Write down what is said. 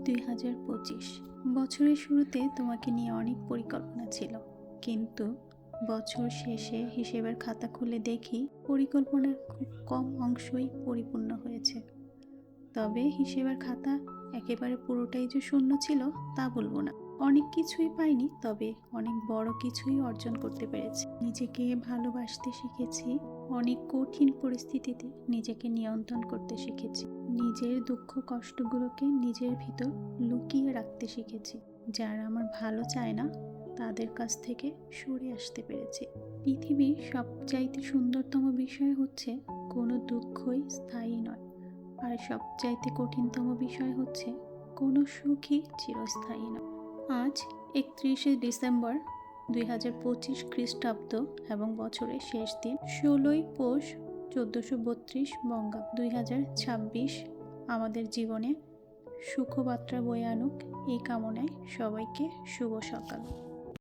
2025 বছরের শুরুতে তোমাকে নিয়ে অনেক পরিকল্পনা ছিল, কিন্তু বছর শেষে হিসেবের খাতা খুলে দেখি পরিকল্পনার খুব কম অংশই পরিপূর্ণ হয়েছে। তবে হিসেবের খাতা একেবারে পুরোটাই যে শূন্য ছিল তা বলবো না। অনেক কিছুই পাইনি, তবে অনেক বড় কিছুই অর্জন করতে পেরেছি। নিজেকে ভালোবাসতে শিখেছি, অনেক কঠিন পরিস্থিতিতে নিজেকে নিয়ন্ত্রণ করতে শিখেছি, নিজের দুঃখ কষ্টগুলোকে নিজের ভিতর লুকিয়ে রাখতে শিখেছি। যারা আমার ভালো চায় না তাদের কাছ থেকে সরে আসতে পেরেছি। পৃথিবীর সবচাইতে সুন্দরতম বিষয় হচ্ছে কোনো দুঃখই স্থায়ী নয়, আর সবচাইতে কঠিনতম বিষয় হচ্ছে কোনো সুখই চিরস্থায়ী নয়। আজ 31শে ডিসেম্বর 2025 খ্রিস্টাব্দ এবং বছরের শেষ দিন 16ই পৌষ 1432 বঙ্গাব্দ। 2026 আমাদের জীবনে সুখবার্তা বয়ে আনুক এই কামনায় সবাইকে শুভ সকাল।